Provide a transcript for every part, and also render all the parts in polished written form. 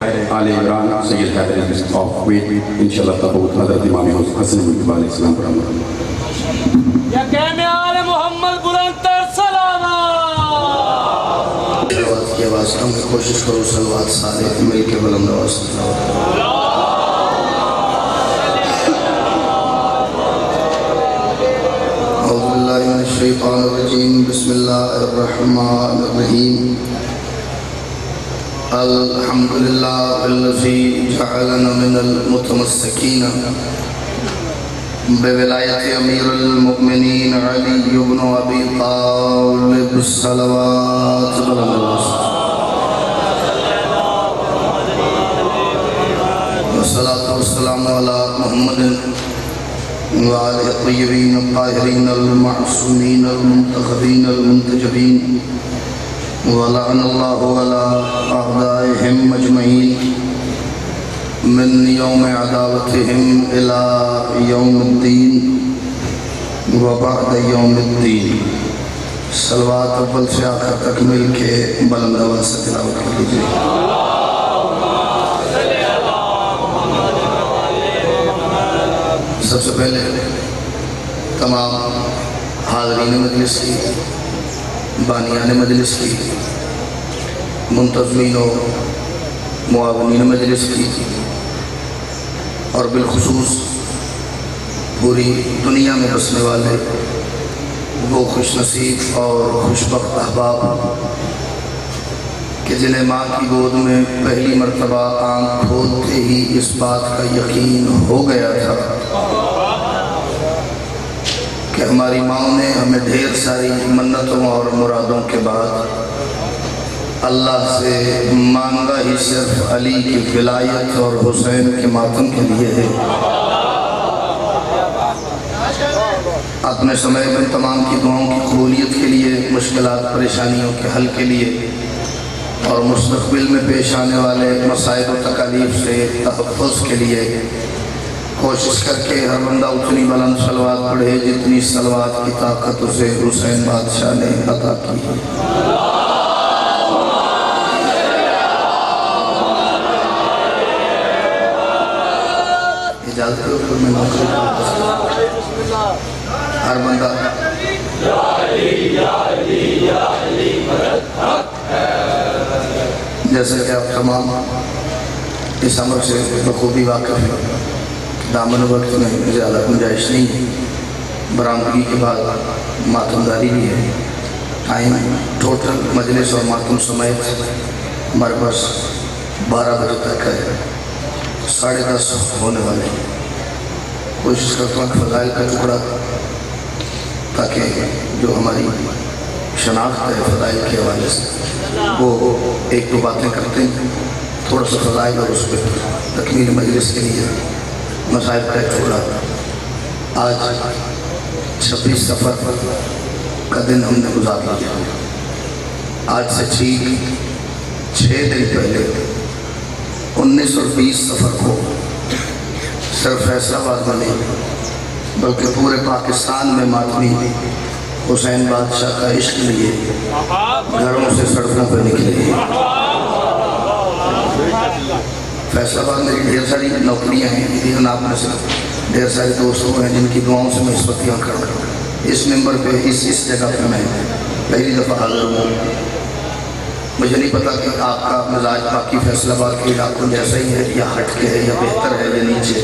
آل عمران Syed Haider of Kuwait انشاءاللہ تبوت حضرت امام حسن مجتبی علیہ السلام پر عمل یا کہنے آل محمد بلند تر سلامات سلوات کی آواز کم کی کوشش کرو سلوات سارے مل کے بلند آواز اعوذ باللہ من الشیطان الرجیم بسم اللہ الرحمن الرحیم الحمدللہ الذی جعلنا من المتمسکین بولایت امیر المؤمنین علی بن ابی طالب صلوات بلند آواز والصلاة والسلام علی محمد وآلہ الطیبین الطاہرین المعصومین المنتخبین المنتجبین ولعن اللہ علی اعدائهم مجمعین من یوم عداوتهم الى یوم الدین وبعد یوم الدین صلوات اول سے آخر تک مل کے بلند آواز سے تلاوت کر لیجیے سب سے پہلے تمام حاضرین مجلس کی بانیان مجلس کی منتظمین و معاونین مجلس کی اور بالخصوص پوری دنیا میں بسنے والے وہ خوش نصیب اور خوشبخت احباب کہ جنہیں ماں کی گود میں پہلی مرتبہ آنکھ کھولتے ہی اس بات کا یقین ہو گیا تھا کہ ہماری ماں نے ہمیں ڈھیر ساری منتوں اور مرادوں کے بعد اللہ سے مانگا ہی صرف علی کی ولایت اور حسین کے ماتم کے لیے ہے اپنے سمے میں تمام کی دعاؤں کی قبولیت کے لیے مشکلات پریشانیوں کے حل کے لیے اور مستقبل میں پیش آنے والے مسائل و تکالیف سے تحفظ کے لیے کوشش کر کے ہر بندہ اتنی بلند صلوات پڑھے جتنی صلوات کی طاقت اسے حسین بادشاہ نے عطا کی اجازت ہے کہ میں نوکری ہر بندہ جیسے کہ آپ تمام اس امر سے بخوبی واقف ہیں دامن وقت میں زیادہ گنجائش نہیں ہے برآمدگی کے بعد ماتمداری بھی ہے ٹائم ٹوٹل مجلس اور ماتم سمیت ہمارے پاس 12 بجے تک ہے 10:30 ہونے والے کوشش کرتا ہوں کہ فضائل کا ٹکڑا تاکہ جو ہماری شناخت ہے فضائل کے حوالے سے وہ ایک دو باتیں کرتے ہیں تھوڑا سا فضائل اور اس پہ تکمیل مجلس کے لیے مسائل کا ایک ٹکڑا آج 26 صفر کا دن ہم نے گزار لیا آج سے ٹھیک 6 دن پہلے 19 اور 20 صفر کو صرف فیصلہ آباد میں نہیں بلکہ پورے پاکستان میں ماتمی حسین بادشاہ کا عشق لیے گھروں سے سڑکوں پہ نکلے فیصلہ آباد میں ڈھیر ساری نوکریاں ہیں لیکن آپ میں سے ڈھیر سارے دوست ہیں جن کی دعاؤں سے میں اس وقت یہاں کھڑا ہوں اس ممبر پہ اس جگہ پہ میں پہلی دفعہ حاضر ہوں مجھے نہیں پتا کہ آپ کا مزاج باقی فیصلہ آباد کے علاقوں جیسا ہی ہے یا ہٹ کے ہے یا بہتر ہے یا نیچے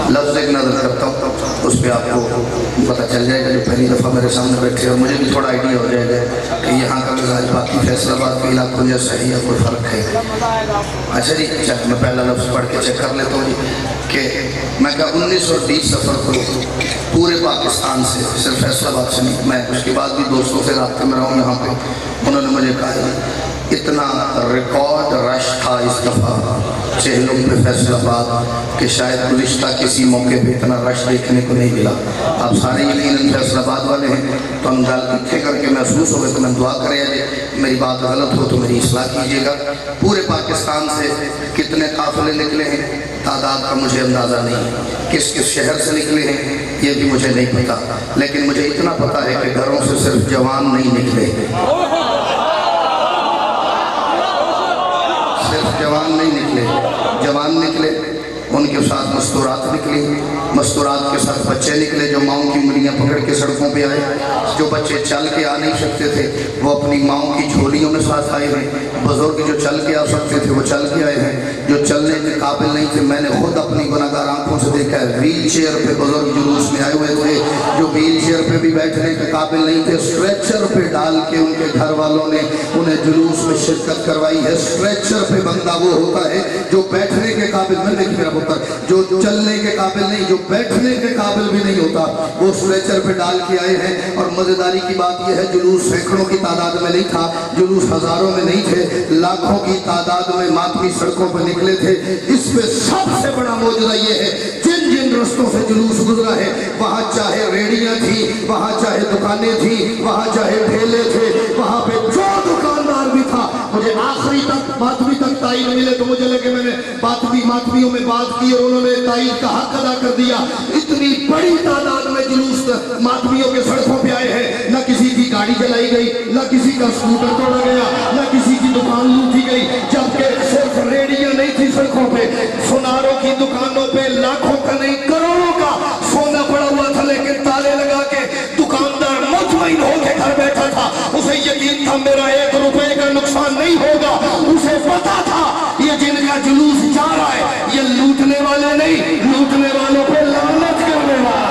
لفظ ایک نظر کرتا ہوں اس پہ آپ کو پتہ چل جائے گا جو پہلی دفعہ میرے سامنے بیٹھے اور مجھے بھی تھوڑا آئیڈیا ہو جائے گا کہ یہاں کا مزاج باقی فیصلہ آباد کے علاقوں جیسا ہے یا کوئی فرق ہے اچھا جی میں پہلا لفظ پڑھ کے چیک کر لیتا ہوں جی کہ میں کہا 19 اور 20 سفر کو پورے پاکستان سے صرف فیصلہ آباد سے نہیں میں اس کے بعد بھی دوستوں سے رابطے میں رہا ہوں یہاں پہ انہوں نے مجھے کہا اتنا ریکارڈ رش تھا اس دفعہ چہلم پہ فیصل آباد کہ شاید گزشتہ کسی موقع پہ اتنا رش دیکھنے کو نہیں ملا آپ سارے یقیناً فیصل آباد والے ہیں تو ہم گل اتنے کر کے محسوس ہو گئے تو میں دعا کرے میری بات غلط ہو تو میری اصلاح کیجیے گا پورے پاکستان سے کتنے قافلے نکلے ہیں تعداد کا مجھے اندازہ نہیں کس کس شہر سے نکلے ہیں یہ بھی مجھے نہیں پتا لیکن مجھے اتنا پتا ہے کہ گھروں سے صرف جوان نہیں نکلے صرف جوان نہیں نکلے نکلے، جوان نکلے، ان کے ساتھ مستورات نکلی، مستورات کے ساتھ بچے نکلے جو ماؤں کی انگلیاں پکڑ کے سڑکوں پہ آئے، جو بچے چل کے آ نہیں سکتے تھے وہ اپنی ماؤں کی جھولیوں میں ساتھ آئے ہیں، بزرگ جو چل کے آ سکتے تھے وہ چل کے آئے ہیں، جو چلنے کے قابل نہیں تھے میں نے خود اپنی گناہگار آنکھوں سے دیکھا ہے، ویل چیئر پہ بزرگ جلوس میں آئے ہوئے تھے، جو ویل چیئر پہ بھی بیٹھنے کے قابل نہیں تھے، اسٹریچر پہ ڈال کے ان کے گھر والوں نے انہیں جلوس میں شرکت کروائی ہے۔ اسٹریچر پہ بندہ وہ ہوتا ہے جو بیٹھنے کے قابل میں دیکھ میرا پتر، جو چلنے کے قابل نہیں، جو بیٹھنے کے قابل بھی نہیں ہوتا، وہ اسٹریچر پہ ڈال کے آئے ہیں۔ اور مزیداری کی بات یہ ہے جلوس سینکڑوں کی تعداد میں نہیں تھا، جلوس ہزاروں میں نہیں تھے، لاکھوں کی تعداد میں ماتمی سڑکوں پر نکلے تھے۔ اس پہ سب سے بڑا موجودہ یہ ہے جن جن رستوں سے جلوس گزرا ہے وہاں چاہے ریڑیاں تھی، وہاں چاہے دکانیں تھی، وہاں چاہے ٹھیلے تھے، وہاں پہ جو دکاندار بھی تھا، مجھے آخری تک ماتمی تک تائید ملے تو مجھے لگے میں نے ماتمیوں میں بات کی اور انہوں نے تائید کا حق ادا کر دیا۔ اتنی بڑی تعداد میں جلوس ماتمیوں کے سڑکوں پہ آئے ہیں، نہ کسی کی گاڑی جلائی گئی، نہ کسی کا سکوٹر توڑا گیا، نہ کسی کی دکان لوٹی گئی، جبکہ صرف ریڑیاں نہیں تھی سڑکوں پہ، سوناروں کی دکانوں پہ لاکھوں کا نہیں کروڑوں کا سونا پڑا ہوا تھا، لیکن تالے لگا کے دکاندار مطمئن ہو کے گھر بیٹھا تھا، اسے یقین تھا میرا 1 روپے کا نقصان نہیں ہوگا، اسے پتا تھا یہ جن کا جلوس جا رہا ہے یہ لوٹنے والے نہیں، لوٹنے والوں پہ لعنت کرنے والا۔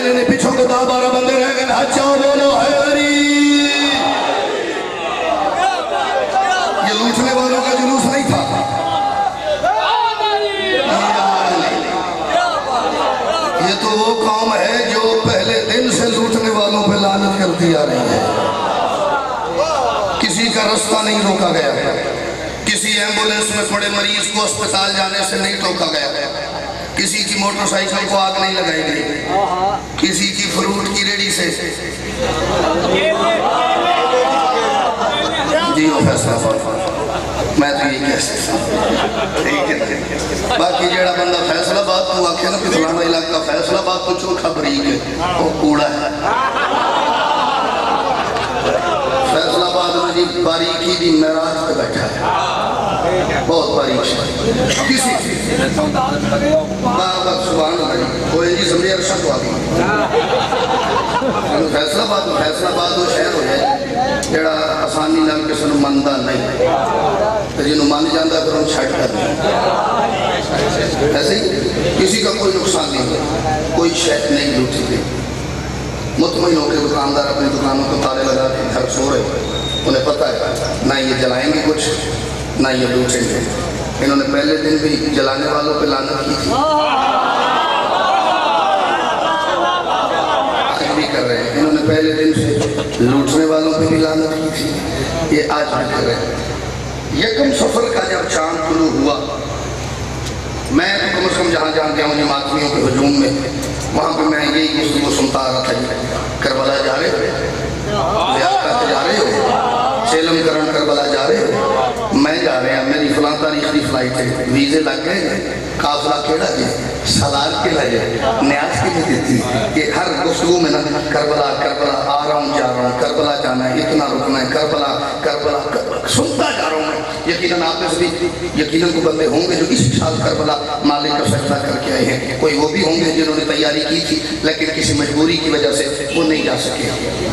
نہیں پیچھوں کے 10-12 بندے رہ گئے، ہچاؤ بولو حیدری۔ یہ لوٹنے والوں کا جلوس نہیں تھا، یہ تو وہ قوم ہے جو پہلے دن سے لوٹنے والوں پہ لعنت کرتی آ رہی ہے۔ کسی کا رستہ نہیں روکا گیا، کسی ایمبولنس میں پڑے مریض کو اسپتال جانے سے نہیں ٹوکا گیا، کسی کی موٹر سائیکل کو آگ نہیں لگائی گئی، کسی کی فروٹ کی ریڑھی سے جی وہ فیصلہ میں تو یہی کہہ سکتا ہوں۔ باقی جیڑا بندہ فیصلہ بات تو آکھے نا کہ فلانا علاقہ فیصلہ بات تو چوکھا بریک ہے، وہ کوڑا ہے۔ فیصلہ باد میں جی باریکی بھی معراج پہ بیٹھا ہے، بہت باریک ہے۔ کسی سبحان اللہ کوئی جی سمجھے عرشہ تو آگئی فیصلہ باد وہ شہر ہو جائے جڑا آسانی نال کسی نے مندہ نہیں، جنہوں مان جاندہ پھر ان چھٹ کر دیں۔ ایسے ہی کسی کا کوئی نقصان نہیں ہو، کوئی شہر نہیں لوٹی گئی، مطمئن ہو کے دکاندار اپنی دکانوں کو تالے لگا کے گھر سو رہے، انہیں پتہ ہے نہ یہ جلائیں گے کچھ نہ یہ لوٹیں گے۔ انہوں نے پہلے دن بھی جلانے والوں پہ لعنت کی تھی، آج بھی کر رہے ہیں۔ انہوں نے پہلے دن سے لوٹنے والوں پہ بھی لعنت کی تھی، یہ آج بھی کر رہے ہیں۔ یکم سفر کا جب چاند طلوع ہوا، میں تو کم از کم جہاں گیا ہوں ماتمیوں کے ہجوم میں، وہاں پہ میں یہی گفتگو سنتا آ رہا تھا، کربلا جا رہے ہو، لیاقت جا رہے ہو، سیلم کرن کربلا جا رہے ہو، میں جا رہے ہیں، میری فلاں تاریخ کی فلائٹ ہے، ویزے لگ گئے، قافلہ کیڑا جی، سلاد کے لگے، نیاز کی نہیں دیتی کہ ہر گفتگو میں نا کربلا کربلا آ رہا ہوں جا رہا ہوں، کربلا جانا ہے، اتنا رکنا ہے، کربلا کربلا سنتا جا رہا ہوں میں۔ یقیناً آپ میں سے بھی یقیناً کو بندے ہوں گے جو اس سال کربلا مالک کا سجدہ کر کے آئے ہیں، کوئی وہ بھی ہوں گے جنہوں نے تیاری کی تھی لیکن کسی مجبوری کی وجہ سے وہ نہیں جا سکے،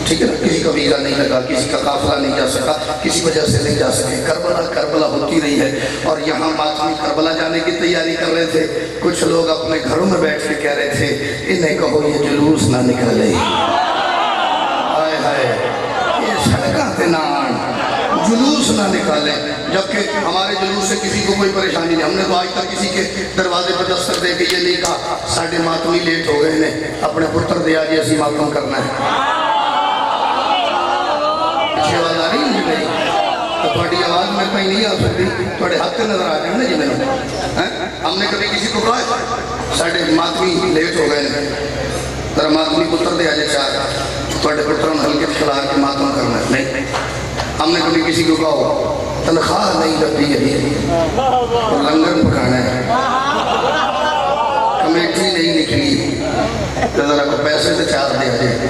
ٹھیک ہے نا، کسی کا ویزا نہیں لگا، کسی کا قافلہ نہیں جا سکا، کسی وجہ سے نہیں جا سکے۔ کربلا کربلا ہوتی رہی ہے، اور یہاں ماتمی کربلا جانے کی تیاری کر رہے تھے، کچھ لوگ اپنے گھروں میں بیٹھ کے کہہ رہے تھے انہیں کہو یہ جلوس نہ نکلے، ہائے ہائے یہ سڑکاں تے نہ آن، جلوس نہ نکالیں، جبکہ ہمارے جلوس سے کسی کو کوئی پریشانی نہیں۔ ہم نے تو آج تک کسی کے دروازے پر دستک دے کے یہ نہیں کہا ساڑھے ماتمی لیٹ ہو گئے نے، اپنے پتر دیا جی اسی ماتم کرنا ہے۔ پیچھے آواز آ رہی ہے میری؟ تو تھوڑی آواز میں کہیں نہیں آ سکتی، تھوڑے ہاتھ سے نظر آ جائیں نا جی میں نے۔ ہم نے کبھی کسی کو کہا ساڑھے ماتمی لیٹ ہو گئے نے، ذرا ماتمی پتر دیا جائے چار، تھوڑے پتروں نے ہلکے کھلا کے ماتم کرنا ہے، نہیں۔ ہم نے کبھی کسی کو کہا تنخواہ نہیں لگتی ہے، لنگر پکانا ہے، کمیٹی نہیں نکلی تو ذرا کو پیسے سے چار دیا جائے،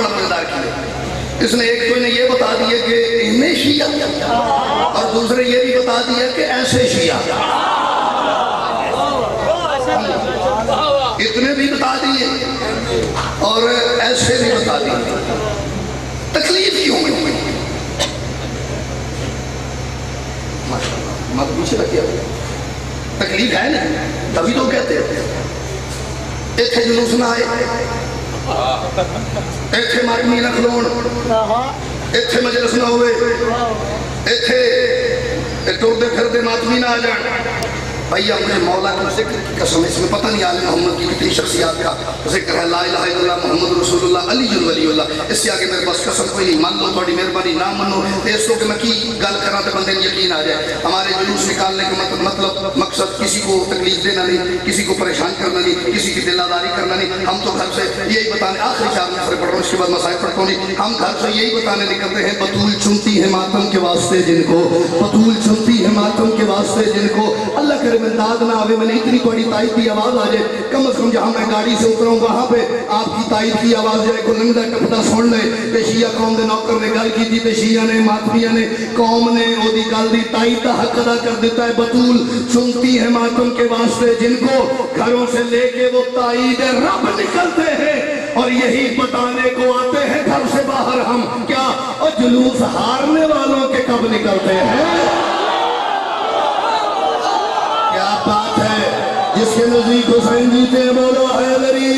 بڑا مزیدار کیا. اس نے ایک تو انہیں یہ بتا دیا کہ انہیں شیعہ اور دوسرے یہ بھی بتا دیا کہ ایسے شیعہ. اتنے بھی بتا دیے اور ایسے بھی بتا دیے. تکلیف کیوں ہوئی؟ مت پوچھے لگیا تکلیف ہے نا تبھی تو کہتے ہیں ایتھے جلوس نہ آئے, ایتھے ماتمی نہ کھلون, ایتھے مجلس نہ ہوئے, ایتھے ٹردے پھردے ماتمی نہ آ جان. بھائی اپنے مولا کا ذکر کی قسم, اس میں پتہ نہیں آل محمد کی کتنی شخصیات کا ذکر ہے. لا الہ الا اللہ محمد رسول اللہ علی ولی اللہ. اس سے آگے میرے پاس قسم کوئی نہیں. مان لو تھوڑی مہربانی, نہ منو اس کو کہ میں کی گل کرا تو بندے یقین آ جائے. ہمارے جلوس نکالنے کا مطلب مقصد کسی کو تکلیف دینا نہیں, کسی کو پریشان کرنا نہیں, کسی کی دل آزاری کرنا نہیں. ہم تو گھر سے یہی بتانے, آخری 4 مصرے پڑھ رہا ہوں اس کے بعد مسائل پڑھتا ہوں نہیں. ہم گھر سے یہی بتانے نکلتے ہیں بطول چنتی ہے ماتم کے واسطے جن کو, بطول چنتی ہے ماتم کے واسطے جن کو. اللہ کرے میں داد نہ آوے, میں نے اتنی بڑی تائید کی آواز آ جائے, کم از کم جہاں میں گاڑی سے اتروں وہاں پہ آپ کی تائید کی آواز جائے, کو لنگدہ ٹپٹا سن لے کہ شیعہ قوم دے نوکر نے گل کی تھی تے شیعہ نے ماتمیہ نے قوم نے او دی گل دی تائید دا حق ادا کر دیتا ہے. بطول سنتی ہے ماتم کے واسطے جن کو, گھروں سے لے کے وہ تائید رب نکلتے ہیں اور یہی بتانے کو آتے ہیں گھر سے باہر ہم کیا, اور جلوس ہارنے والوں کے کب نکلتے ہیں. کیا بات ہے, جس کے نزدیک حسین جیتے ہیں بولو حیدری.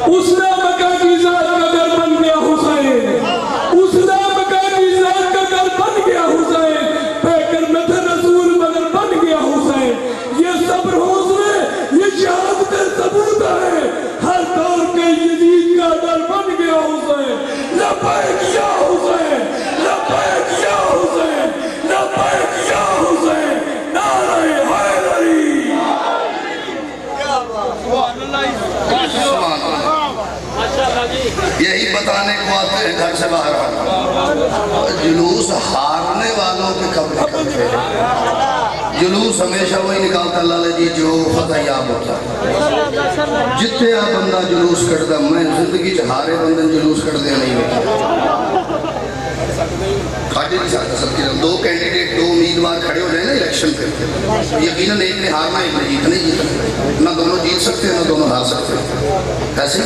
اس نے مکہ کی ذات کا گھر بن گیا حسین, اس نے مکہ کی ذات کا گھر بن گیا حسین, پیکر میں تھے رسول مگر بن گیا حسین. یہ صبر حوصلے, یہ شہادت ثبوت ہے, ہر دور کے یزید کا گھر بن گیا حسین. لبیک یا حسین, لبیک یا حسین, لبیک یا حسین, نعرہ حیدری. یہی بتانے کو آتے ہیں گھر سے باہر جلوس ہارنے والوں کے کب نکلتے ہیں. جلوس ہمیشہ وہی نکالتا اللہ جی جو فتح یاب ہوتا ہے. جتے آ بندہ جلوس کٹتا, میں زندگی ہارے بندن جلوس کٹ دیا نہیں ہوتا. کھاٹے نہیں ساتھ سب 2 کینڈیڈیٹ 2 امیدوار کھڑے ہو جائیں نا الیکشن پہ, یقیناً ایک نے ہارنا ایک نے جیتنا ہی جیتنا. نہ دونوں جیت سکتے ہیں نہ دونوں ہار سکتے ہیں. ایسے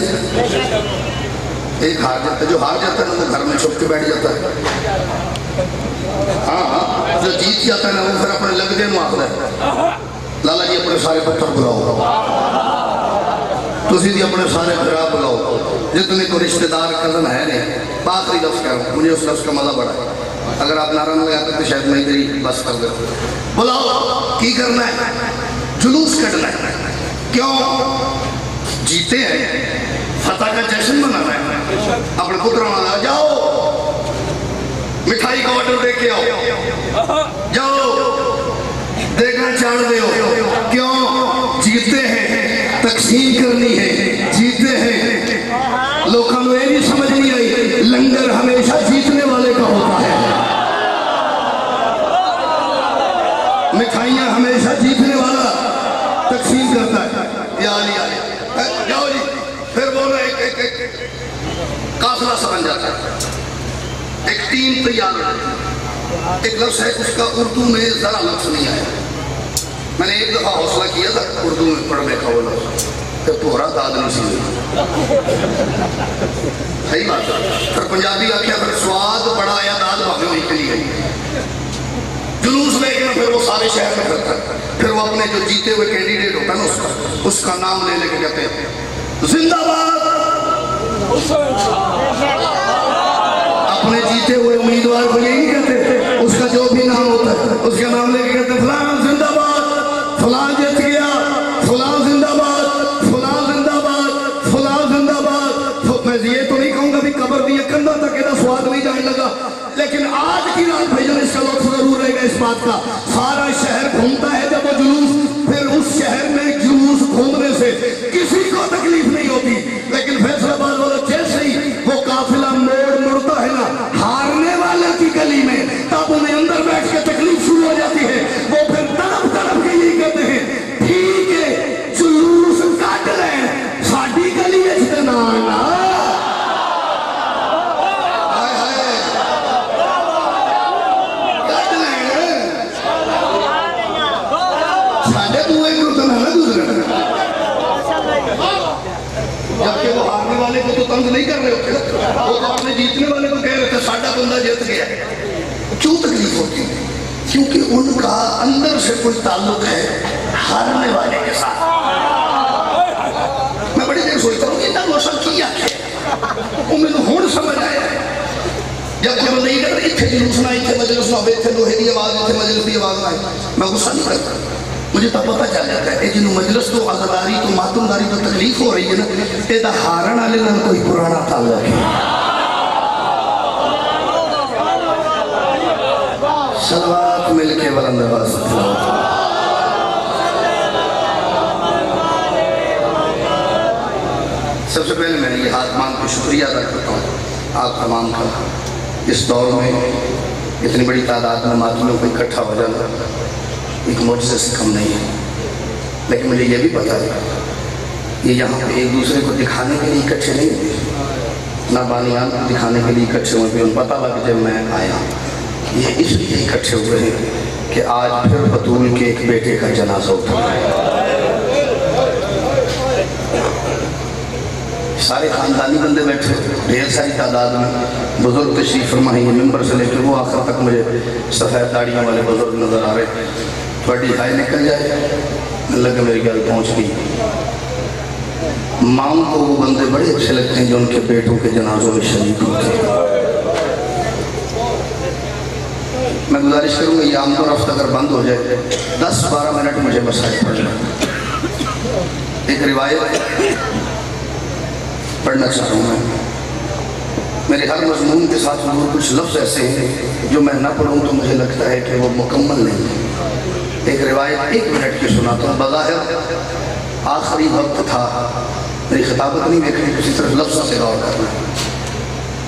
ایک ہار جاتا ہے, جو ہار جاتا ہے نا وہ گھر میں چھپ کے بیٹھ جاتا ہے. ہاں جو جیت جاتا ہے نا وہ پھر اپنے لگدے نو آخر ہے لالا جی اپنے سارے پتھر بلاؤ, تسی بھی اپنے سارے خراب بلاؤ, جتنے کو رشتہ دار کزن ہے نہیں. آخری لفظ کہہ رہا ہوں, مجھے اس لفظ کا مزہ بڑا ہے. اگر آپ نعرہ نہ لگاتے تو شاید میں ادھر ہی بس کر دیتا. بلاؤ کی کرنا ہے, جلوس کٹنا ہے. کیوں جیتے ہیں, فتح کا جشن منانا ہے, اپنے پتروں والا جاؤ مٹھائی کا آرڈر دے کے آؤ, جاؤ دیکھنا چاڑ دے ہو. کیوں جیتے ہیں, تقسیم کرنی ہے, جیتے ہیں. لوگوں کو یہ نہیں سمجھ نہیں آئی لنگر ہمیشہ جیتنے والے کا ہوتا ہے, مٹھائیاں ہمیشہ جیتنے والا تقسیم کرتا ہے. یا علی علی جاؤ جی, پھر بولو ایک قافلہ سا بن جاتا ہے, ایک ٹیم تیار ہو جاتی ہے. ایک لفظ ہے اس کا اردو میں ذرا لفظ نہیں آیا. میں نے ایک دفعہ حوصلہ کیا تھا اردو میں پڑھنے کا, وہ لفظ کہ پورا داد نہیں سی صحیح بات ہے. پھر پنجابی آخیا پھر سواد بڑا آیا داد بھاگے میں نکلی گئی. جلوس لے کے پھر وہ سارے شہر میں پھرتا ہے. پھر وہ اپنے جو جیتے ہوئے کینڈیڈیٹ ہوتا ہے نا اس کا نام لے لے کے کہتے ہیں زندہ باد. اپنے جیتے ہوئے امیدوار کو یہی کہتے, اس کا جو بھی نام ہوتا ہے اس کا نام لے کے کہتے ہیں فلاں زندہ باد, فلاں جیت گیا, فلاں زندہ باد, فلاں زندہ باد, فلاں زندہ باد. میں یہ تو نہیں کہوں گا بھی قبر دیا کندھا تک یہ سواد نہیں جانے لگا, لیکن آج کی رات بھیجن اس کا لطف ضرور رہے گا اس بات کا. سارا شہر گھومتا ہے جب وہ جلوس, پھر اس شہر میں جلوس گھومنے سے کسی کو تکلیف نہیں ہوتی, لیکن فیصلہ باد والا جیسے ہی وہ قافلہ مڑتا ہے نا ہارنے والے کی گلی میں, تب انہیں اندر بیٹھ کے تکلیف شروع ہو جاتی ہے. وہ پھر تڑپ کے یہی کہتے ہیں ٹھیک ہے جلوس کاٹ لیں, ساڈی نہیں بیچتے نا جبکہ وہ ہارنے والے کو تو تنگ نہیں کر رہے ہوتے، وہ تو اپنے جیتنے والے کو کہہ رہے تھے ساڈا بندہ جیت گیا. کیوں تکلیف ہوتی ہے؟ کیونکہ ان کا اندر سے کوئی تعلق ہے ہارنے والے کے ساتھ. میں بڑی دیر سوچتا ہوں کہ اتنا روشن کیا ہے وہ میں نے ہون سمجھ آیا ہے. جب کوئی بندہ یہ کہتا ہے اتھے جلوس نہ اتھے مجلس نہ اتھے لوہے دی آواز اتھے مجلس دی آواز نہ میں غصہ نہیں کرتا. مجھے تو پتہ چل جاتا ہے جنہوں مجلس تو عزاداری تو ماتمداری تو تکلیف ہو رہی ہے نا یہ دا ہارن والے نال کوئی پرانا تعلق ہے. صلوات مل کے بلند آواز سے سب سے پہلے میں یہ ہاتھ مانگ کے شکریہ ادا کرتا ہوں آپ تمام کا. اس دور میں اتنی بڑی تعداد میں ماتمیوں کو اکٹھا ہو جانا ایک معجزے سے کم نہیں ہے. لیکن مجھے یہ بھی پتا ہے یہ یہاں پہ ایک دوسرے کو دکھانے کے لیے اکٹھے نہیں ہوئے، نہ بانیان کو دکھانے کے لیے اکٹھے ہوئے. ان پتہ لگ جب میں آیا یہ اس لیے اکٹھے ہوئے ہیں کہ آج پھر بطول کے ایک بیٹے کا جنازہ اٹھا ہے. سارے خاندانی بندے بیٹھے ڈھیر ساری تعداد میں بزرگ تشریف فرما ہیں. یہ ممبر سے لے کے وہ آخر تک مجھے سفید داڑیوں والے بزرگ نظر آ رہے. بڑی ہائی نکل جائے لگے میری گل پہنچ گئی. ماؤں کو وہ بندے بڑے اچھے لگتے ہیں جو ان کے بیٹوں کے جنازوں میں شریک ہوتے ہیں. میں گزارش کروں گا یہ آمد و رفت اگر بند ہو جائے 10-12 منٹ مجھے مسائل پڑھنا. ایک روایت پڑھنا چاہتا ہوں میں. میرے ہر مضمون کے ساتھ حضور کچھ لفظ ایسے ہیں جو میں نہ پڑھوں تو مجھے لگتا ہے کہ وہ مکمل نہیں ہے. ایک روایت 1 منٹ کی سناتا ہوں. بظاہر آخری وقت تھا، میری خطابت نہیں دیکھنی، کسی طرح لفظ سے غور کرنا.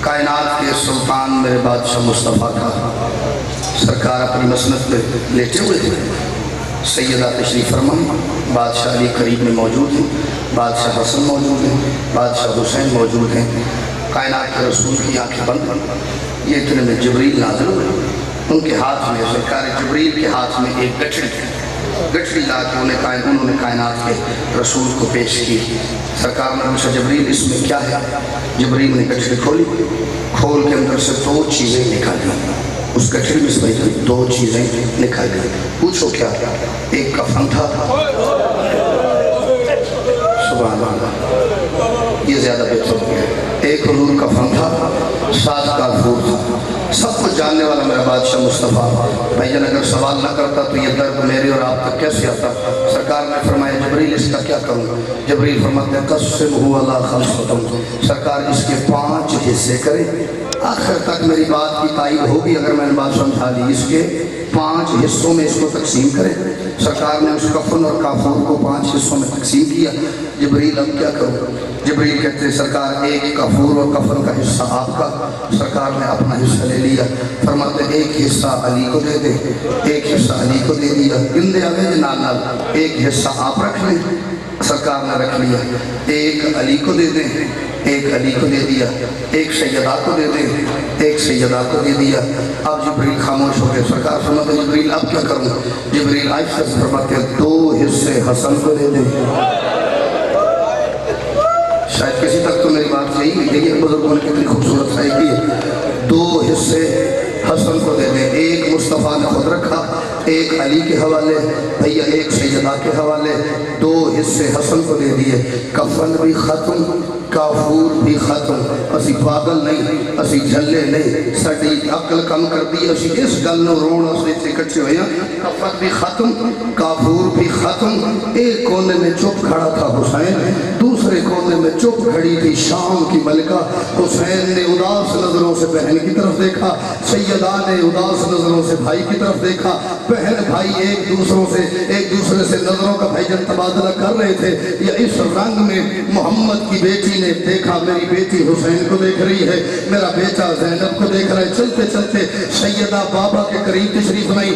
کائنات کے سلطان میرے بادشاہ مصطفیٰ کا سرکار اپنی مسند پہ لیٹے ہوئے تھے. سیدہ تشریف فرما بادشاہ علی قریب میں موجود ہیں، بادشاہ حسن موجود ہیں، بادشاہ حسین موجود ہیں. کائنات کے رسول کی آنکھیں بند. یہ اتنے میں جبریل نازل ہوئے. ان کے ہاتھ میں سرکار جبریل کے ہاتھ میں ایک گٹھڑی تھی. گٹھڑی لا کے انہوں نے کائنات کے رسول کو پیش کی. سرکار نے پوچھا جبریل اس میں کیا ہے؟ جبریل نے گٹھڑی کھولی. کھول کے اندر سے 2 چیزیں نکال گئیں. اس گٹھڑی میں سے 2 چیزیں نکال گئیں. پوچھو کیا؟ ایک کفن تھا. سبحان اللہ، یہ زیادہ بہتر ہو گیا. ایک حضور کفن تھا، 7 کافور تھا. سب کچھ جاننے والا میرا بادشاہ مصطفیٰ بھائی جان اگر سوال نہ کرتا تو یہ درد میرے اور آپ تک کیسے آتا؟ سرکار نے فرمایا جبریل اس کا کیا کروں؟ جبریل فرماتے ہیں قسمہ علی 5. سرکار اس کے 5 حصے کرے. آخر تک میری بات کی تائید ہوگی اگر میں نے بات سمجھا لی. اس کے 5 حصوں میں اس کو تقسیم کرے. سرکار نے اس کفن اور کافور کو 5 حصوں میں تقسیم کیا. جبریل اب کیا کروں؟ جبریل کہتے ہیں سرکار ایک کافور اور کفن کا حصہ آپ کا. سرکار نے اپنا حصہ لے لیا. فرماتے ہیں ایک حصہ علی کو دے دے. ایک حصہ علی کو دے دیا. گندے آوے نال نال ایک حصہ آپ رکھ لیں. سرکار نے رکھ لیا. ایک علی کو دے دیں. ایک علی کو دے دیا. ایک سیدہ کو دے دیں. ایک سیدہ کو دے دیا. اب جبریل خاموش ہو گئے. سرکار فرماتے ہیں جبریل اب کیا کروں؟ جبریل آہستہ سے فرماتے ہیں 2 حصے حسن کو دے دیں. شاید کسی تک تو میری بات صحیح نہیں. دیکھیے بزرگوں نے کتنی خوبصورت صحیح کی ہے. 2 حصے حسن کو دے دیں. ایک مصطفیٰ نے خود رکھا، ایک علی کے حوالے بھیا، ایک سیدہ کے حوالے. 2 حصے حسن کو دے دیے. کفن بھی ختم، کافور بھی ختم. اسی پاگل نہیں، اسی جھلے نہیں، ساڈی عقل کم کر دی. اسی اس گل نوں رون واسطے اکٹھے ہوئے ہیں. کفن بھی ختم، کافور بھی ختم. ایک کونے میں چپ کھڑا تھا حسین، دوسرے کونے میں چپ کھڑی تھی شام کی ملکہ. حسین نے اداس نظروں سے بہن کی طرف دیکھا، سیدہ نے اداس نظروں سے بھائی کی طرف دیکھا. بہن بھائی ایک دوسرے سے نظروں کا بھائی جان تبادلہ کر رہے تھے. یا اس رنگ میں محمد کی بیٹی نے دیکھا میری بیٹی حسین کو دیکھ رہی ہے، میرا بیٹا زینب کو دیکھ رہا ہے. چلتے چلتے سیدہ بابا کے قریب تشریف لائی.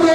2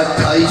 28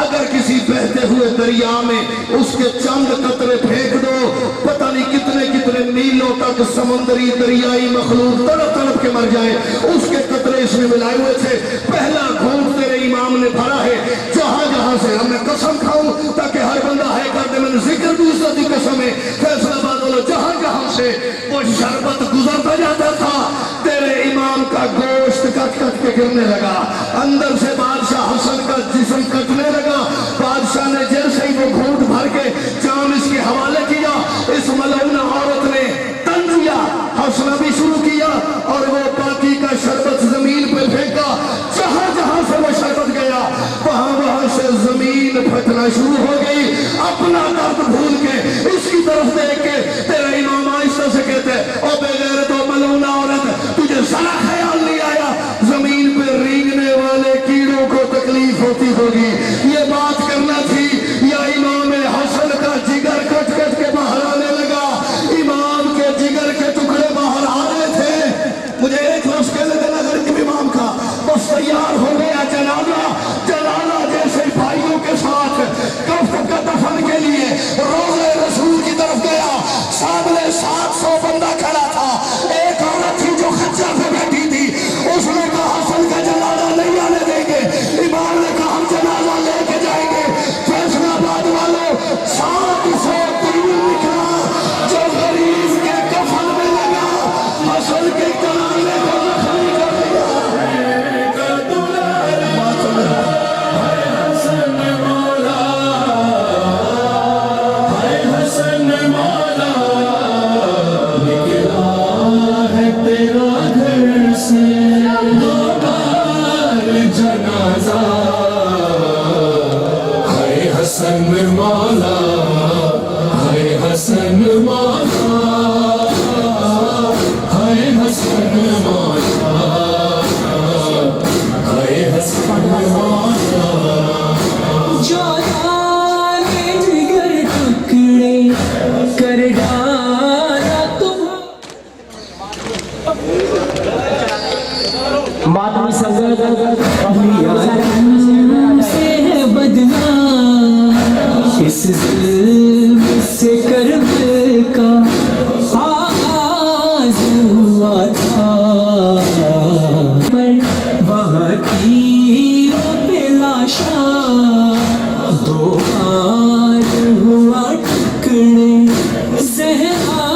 اگر کسی بہتے ہوئے دریا میں اس کے چند قطرے پھینک دو، پتہ نہیں کتنے کتنے میلوں تک سمندری دریائی مخلوق تڑپ تڑپ کے مر جائے، اس کے قطرے اس میں ملائے ہوئے تھے۔ پہلا گھونٹ تیرے امام نے بھرا ہے، جہاں جہاں سے ہم نے قسم کھاؤں تاکہ ہر بندہ ہے کر میں ذکر بھی اس کی قسم ہے، فیصلہ آباد والوں جہاں جہاں سے وہ شربت گزرتا جاتا تھا تیرے امام کا گوشت کٹ کٹ کے گرنے لگا، اندر سے بادشاہ حسن کا جسم کٹنے لگا۔ بادشاہ نے جیسے ہی وہ گھونٹ بھر کے جام اس کے حوالے کیا، اس ملعونہ عورت نے طنزیہ ہنسنا بھی شروع کیا اور وہ باقی کا شربت زمین پہ پھینکا۔ جہاں جہاں سے وہ شربت گیا وہاں وہاں سے زمین پھٹنا شروع ہو گئی۔ اپنا درد بھول کے اس کی طرف دیکھ کے تیرے امام آہستہ سے کہتے او بے غیرت و ملعونہ عورت، تجھے ذرا خیال نہیں آیا زمین پہ رینگنے والے کیڑوں کو تکلیف ہوتی ہوگی؟ یہ بات کرنا تھی یا امام حسن کا جگر کٹ کٹ کے باہر آنے لگا؟ امام کے جگر کے ٹکڑے باہر آ رہے تھے۔ مجھے ایک لفظ کہنے دینا غریب امام کا، بس تیار ہو گیا جنازہ، جنازہ جیسے بھائیوں کے ساتھ کفن کا دفن کے لیے روضہ رسول کی طرف گیا، سامنے 700 بندہ کھڑا تھا، ایک عورت تھی جو خچر پہ بیٹھی تھی، اس نے کہا حسن کا جنازہ نہیں آنے دیں گے۔ امام نے کہا ہم جنازہ لے کے جائیں گے۔ فیصلہ آباد والوں 703 نکلا جو غریب کے کفن میں لگا، حسن کے جنازے کو زخمی کر دیا۔ حسن مولا، ہائے حسن مولا، ہائے حسن مولا، ہائے حسن مولا، جوان جگر ٹکڑے کر ڈالا تم۔ ماتمی سنگت سے ہے بدنام اس ظلم سے کرب کا آغاز ہوا تھا، پر وہاں تیروں پہ لاشا دو ہار ہوا ٹکڑے زہرا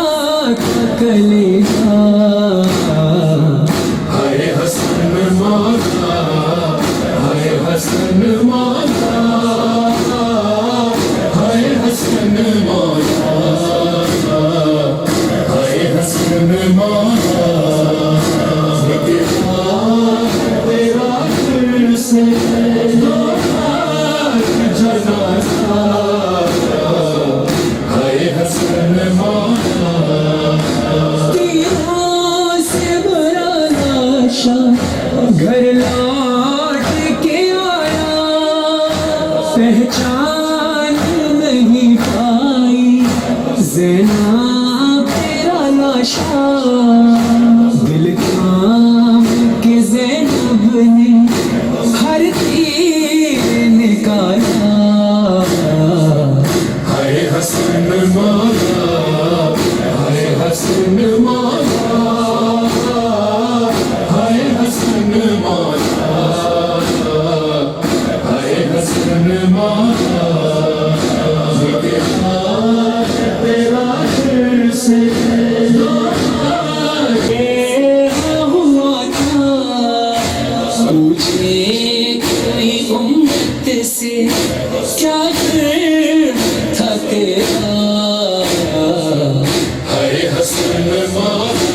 کا کلیجا۔ ہائے حسن مولا، ہائے حسن مولا، ہائے حسن مولا، ہائے حسن مولا، تیرا پھر سے جنازہ، ہائے حسن مولا، تیروں سے برا لاشا گھر لوٹ کے آیا، پہچان نہیں پائی زینب تیرا لاشا، دل کام کے زینب نے ہر تیر نکالا۔ ہائے حسن مولا، ہائے حسن مولا، ہائے حسن مولا، ہائے حسن مولا، تیرا پھر سے ہوا تھا، پوچھے کوئی امت سے کیا تھا تیرا؟ ہائے حسن مولا،